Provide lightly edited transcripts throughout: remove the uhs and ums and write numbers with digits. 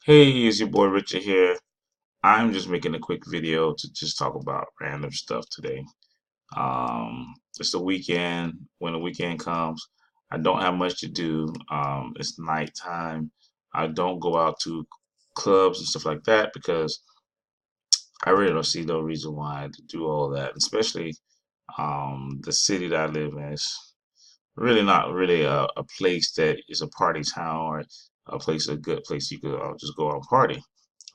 Hey, it's your boy Richard here. I'm just making a quick video to just talk about random stuff today. It's the weekend. When the weekend comes, I don't have much to do. It's nighttime. I don't go out to clubs and stuff like that because I really don't see no reason why to do all that. Especially the city that I live in is really not really a place that is a party town or a good place you could just go out and party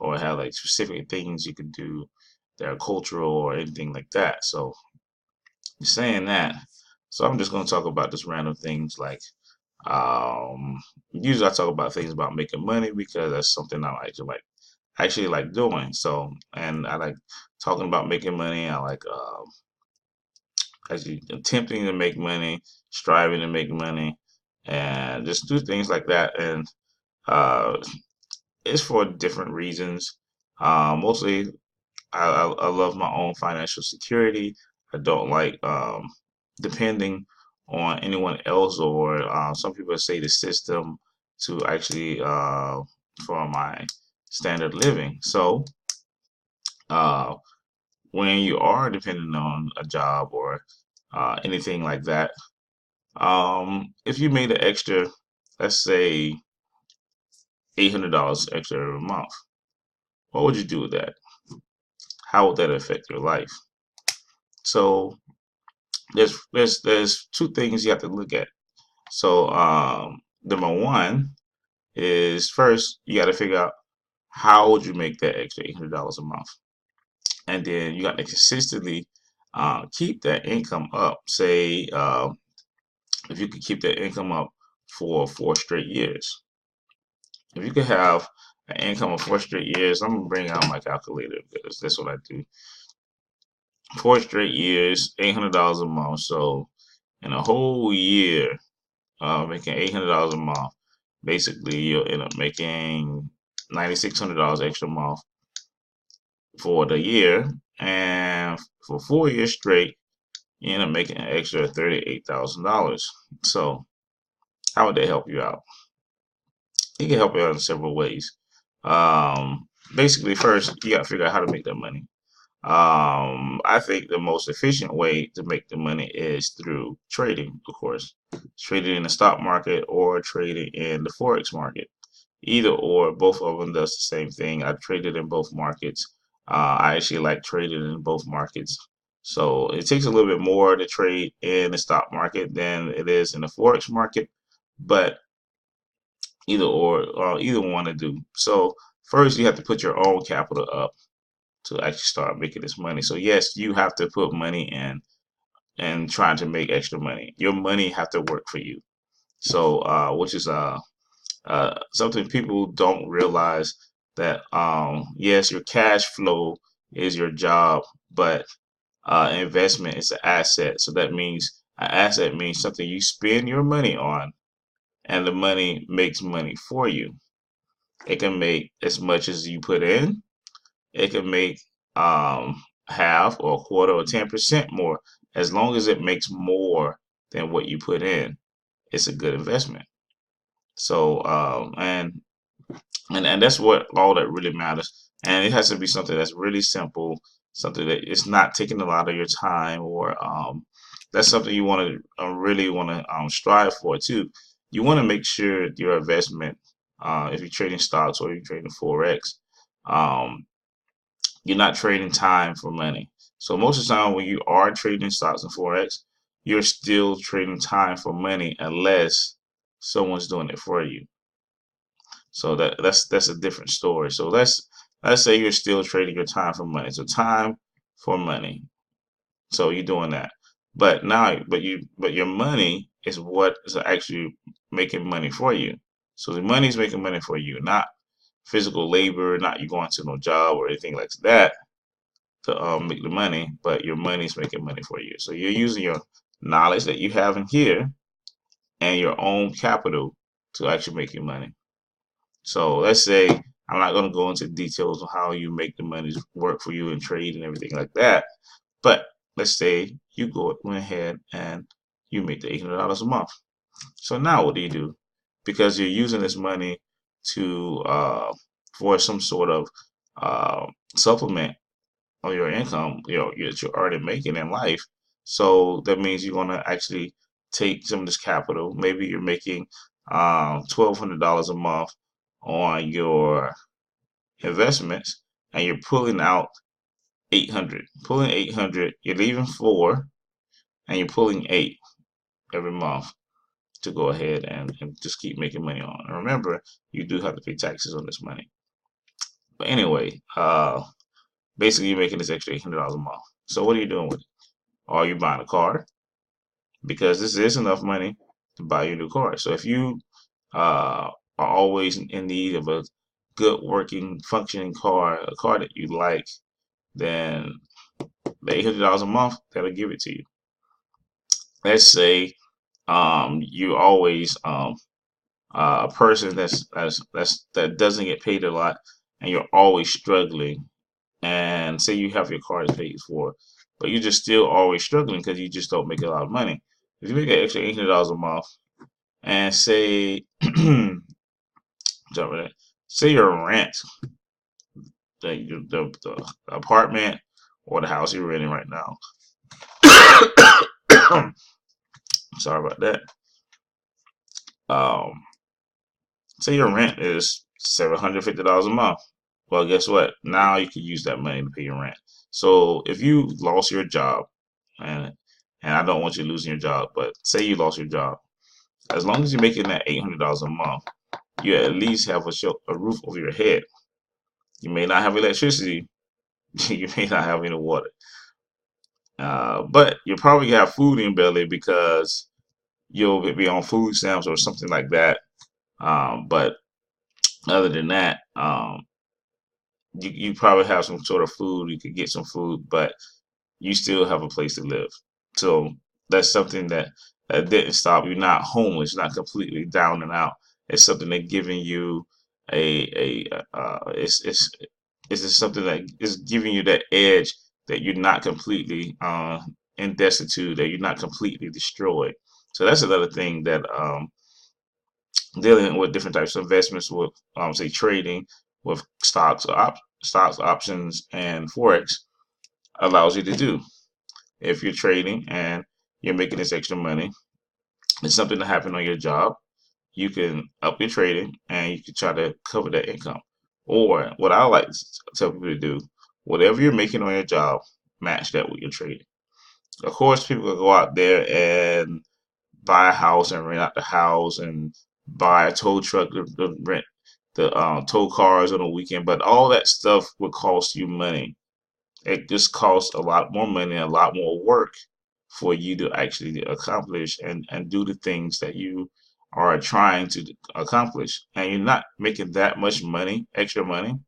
or have like specific things you could do that are cultural or anything like that. So saying that, so I'm just going to talk about just random things like usually I talk about things about making money because that's something I actually like doing. So and I like talking about making money. I like actually attempting to make money, striving to make money, and just do things like that. And uh, it's for different reasons. Mostly, I love my own financial security. I don't like depending on anyone else or some people say the system to actually for my standard living. So uh, when you are dependent on a job or anything like that, if you made an extra, let's say $800 extra every month, what would you do with that? How would that affect your life? So there's two things you have to look at. So number one is first you got to figure out how would you make that extra $800 a month, and then you got to consistently keep that income up. Say if you could keep that income up for 4 straight years. If you could have an income of 4 straight years, I'm gonna bring out my calculator because that's what I do. 4 straight years, $800 a month. So in a whole year, making $800 a month, basically you'll end up making $9,600 extra a month for the year, and for 4 years straight, you end up making an extra $38,000. So how would that help you out? It can help you out in several ways. Basically, first you got to figure out how to make that money. I think the most efficient way to make the money is through trading, of course. Trading in the stock market or trading in the forex market. Either or, both of them does the same thing. I've traded in both markets. I actually like trading in both markets. So it takes a little bit more to trade in the stock market than it is in the forex market, but either one to do. So first, you have to put your own capital up to actually start making this money. So yes, you have to put money in and trying to make extra money. Your money have to work for you. So which is something people don't realize that yes, your cash flow is your job, but investment is an asset. So that means an asset means something you spend your money on, and the money makes money for you. It can make as much as you put in. It can make half or a quarter or 10% more. As long as it makes more than what you put in, it's a good investment. So and that's what all that really matters. And it has to be something that's really simple, something that it's not taking a lot of your time, or that's something you want to really want to strive for too. You want to make sure your investment, if you're trading stocks or you're trading forex, um, you're not trading time for money. So most of the time when you are trading stocks and forex, you're still trading time for money unless someone's doing it for you. So that's a different story. So let's say you're still trading your time for money. So time for money. So you're doing that. But your money is what is actually making money for you. So the money is making money for you, not physical labor, not you going to no job or anything like that to make the money, but your money's making money for you. So you're using your knowledge that you have in here and your own capital to actually make your money. So let's say I'm not going to go into details on how you make the money work for you and trade and everything like that, but let's say you went ahead and you make the $800 a month. So now what do? Because you're using this money to for some sort of supplement on your income, that you're already making in life. So that means you're going to actually take some of this capital. Maybe you're making $1,200 a month on your investments, and you're pulling out 800. Pulling 800, you're leaving four, and you're pulling eight every month to go ahead and just keep making money on. And remember, you do have to pay taxes on this money. But anyway, basically you're making this extra $800 a month. So what are you doing with it? Are you buying a car? Because this is enough money to buy you a new car. So if you are always in need of a good working, functioning car, a car that you like, then the $800 a month, that'll give it to you. Let's say you always a person that doesn't get paid a lot, and you're always struggling, and say you have your cars paid for, but you're just still always struggling because you just don't make a lot of money. If you make an extra $800 a month, and say say your rent, the apartment or the house you're renting right now. Sorry about that. Um, Say your rent is $750 a month. Well, guess what? Now you can use that money to pay your rent. So if you lost your job, and I don't want you losing your job, but say you lost your job, as long as you're making that $800 a month, you at least have a roof over your head. You may not have electricity, you may not have any water, but you probably have food in your belly because you'll be on food stamps or something like that. But other than that, you probably have some sort of food. You could get some food, but you still have a place to live. So that's something that didn't stop you. Not homeless, not completely down and out. It's something that giving you it's just something that is giving you that edge that you're not completely in destitute, that you're not completely destroyed. So that's another thing that dealing with different types of investments with say trading with stocks, options, and forex allows you to do. If you're trading and you're making this extra money, it's something that happened on your job. You can up your trading and you can try to cover that income. Or what I like to tell people to do, whatever you're making on your job, match that with your trading. Of course, people will go out there and buy a house and rent out the house and buy a tow truck to rent the tow cars on the weekend, but all that stuff will cost you money. It just costs a lot more money, a lot more work for you to actually accomplish and do the things that you are trying to accomplish. And you're not making that much money, extra money,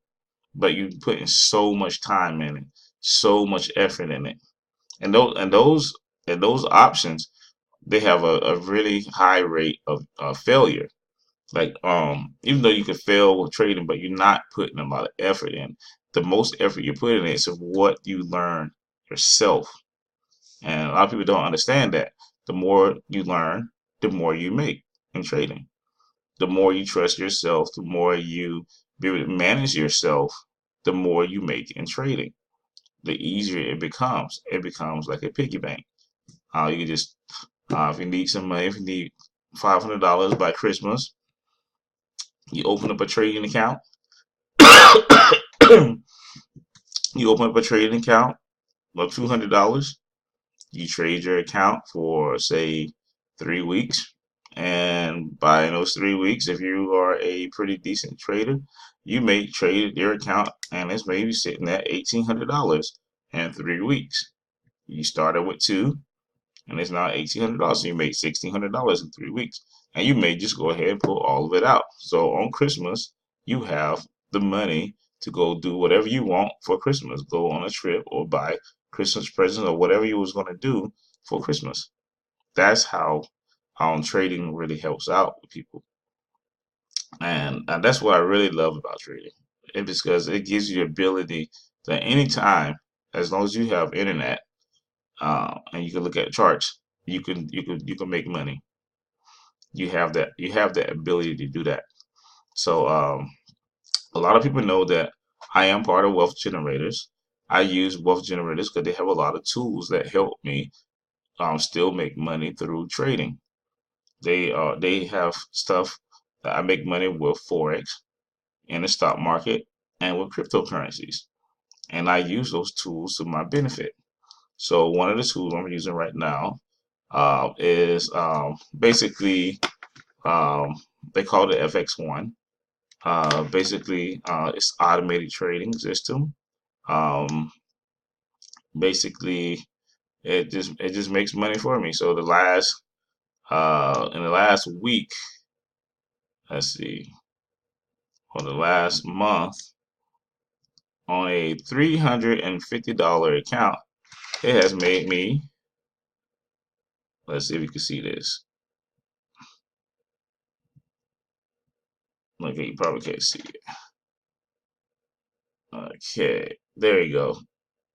but you're putting so much time in it, so much effort in it. And those options, they have a really high rate of failure. Like even though you could fail with trading, but you're not putting a lot of effort in. The most effort you're putting in is of what you learn yourself. And a lot of people don't understand that. The more you learn, the more you make in trading. The more you trust yourself, the more you be able to manage yourself, the more you make in trading. The easier it becomes. It becomes like a piggy bank. You can just if you need some money, if you need $500 by Christmas, you open up a trading account. You open up a trading account of $200. You trade your account for say 3 weeks, and by those 3 weeks, if you are a pretty decent trader, you may trade your account and it's maybe sitting at $1,800 in 3 weeks. You started with two, and it's now $1,800. So you made $1,600 in 3 weeks, and you may just go ahead and pull all of it out. So on Christmas, you have the money to go do whatever you want for Christmas. Go on a trip or buy Christmas presents or whatever you was going to do for Christmas. That's how trading really helps out with people, and that's what I really love about trading. It's because it gives you the ability that anytime, as long as you have internet and you can look at charts, you can make money. You have that ability to do that. So A lot of people know that I am part of Wealth Generators. I use Wealth Generators because they have a lot of tools that help me still make money through trading. They have stuff that I make money with Forex in the stock market and with cryptocurrencies. And I use those tools to my benefit. So one of the tools I'm using right now is basically um, they call it FX1. Basically, it's automated trading system. Um, basically, it just makes money for me. So the last in the last week, let's see, or the last month, on a $350 account, it has made me. Let's see if you can see this. Okay, you probably can't see it. Okay, there you go.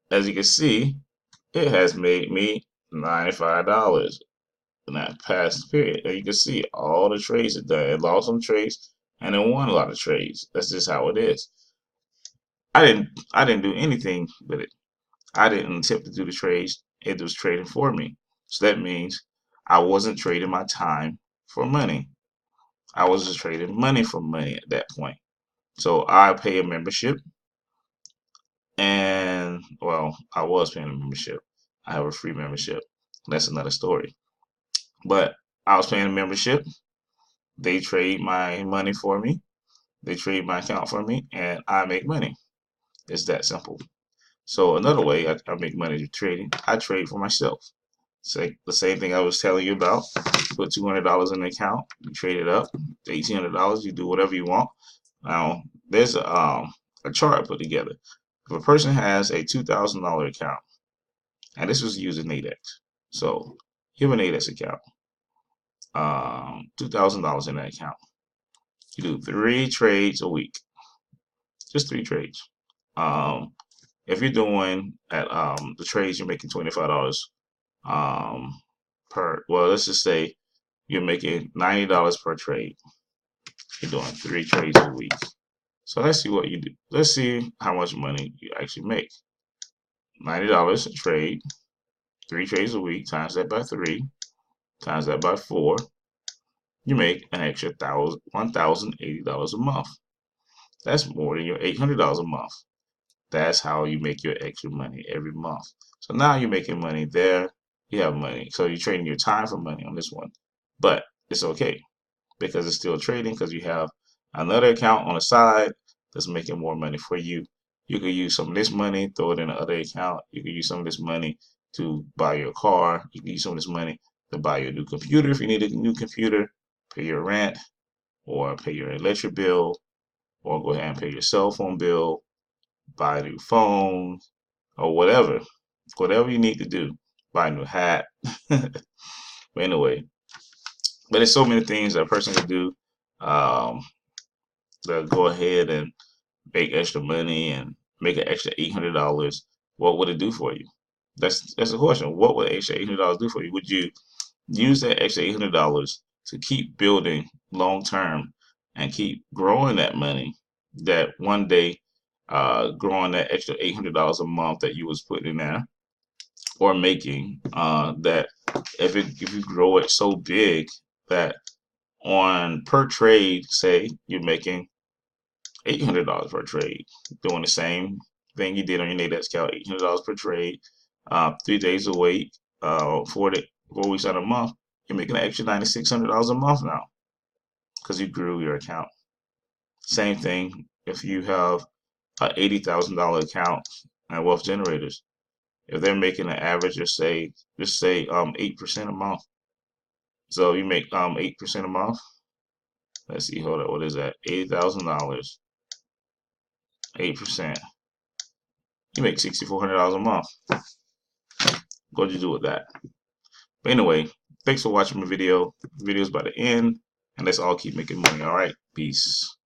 As you can see, it has made me $95 in that past period. And you can see all the trades it done. It lost some trades and it won a lot of trades. That's just how it is. I didn't do anything with it. I didn't attempt to do the trades. It was trading for me. So that means I wasn't trading my time for money. I was just trading money for money at that point. So I pay a membership, and well, I was paying a membership. I have a free membership. That's another story. But I was paying a membership. They trade my money for me. They trade my account for me, and I make money. It's that simple. So another way I make money trading, I trade for myself. Say the same thing I was telling you about. Put $200 in the account, you trade it up, $1,800. You do whatever you want. Now there's a chart I put together. If a person has a $2,000 account, and this was using Nadex, so you have an Nadex account, $2,000 in that account. You do 3 trades a week, just 3 trades. Um, if you're doing at the trades, you're making $25 um, per. Well, let's just say you're making $90 per trade. You're doing 3 trades a week. So let's see what you do. Let's see how much money you actually make. $90 a trade, 3 trades a week. Times that by 3. Times that by 4. You make an extra $1,080 a month. That's more than your $800 a month. That's how you make your extra money every month. So now you're making money there. You have money. So you're trading your time for money on this one. But it's okay because it's still trading because you have another account on the side that's making more money for you. You could use some of this money, throw it in another account. You could use some of this money to buy your car. You can use some of this money to buy your new computer if you need a new computer, pay your rent, or pay your electric bill, or go ahead and pay your cell phone bill, buy a new phone, or whatever you need to do, buy a new hat. But anyway, but there's so many things that a person can do um, to go ahead and make extra money and make an extra $800. What would it do for you? That's the question. What would extra $800 do for you? Would you use that extra $800 to keep building long term and keep growing that money? That one day, growing that extra $800 a month that you was putting in there or making, that if you grow it so big that on per trade, say you're making $800 per trade, doing the same thing you did on your Nadex account, $800 per trade, 3 days a week, 4 weeks out of a month, you're making an extra $9,600 a month now because you grew your account. Same thing if you have an $80,000 account at Wealth Generators. If they're making an average of just say 8% a month, so you make 8% a month. Let's see, hold up, what is that? $80,000, 8%. You make $6,400 a month. What do you do with that? But anyway, thanks for watching my video. The video's about to end, and let's all keep making money. All right, peace.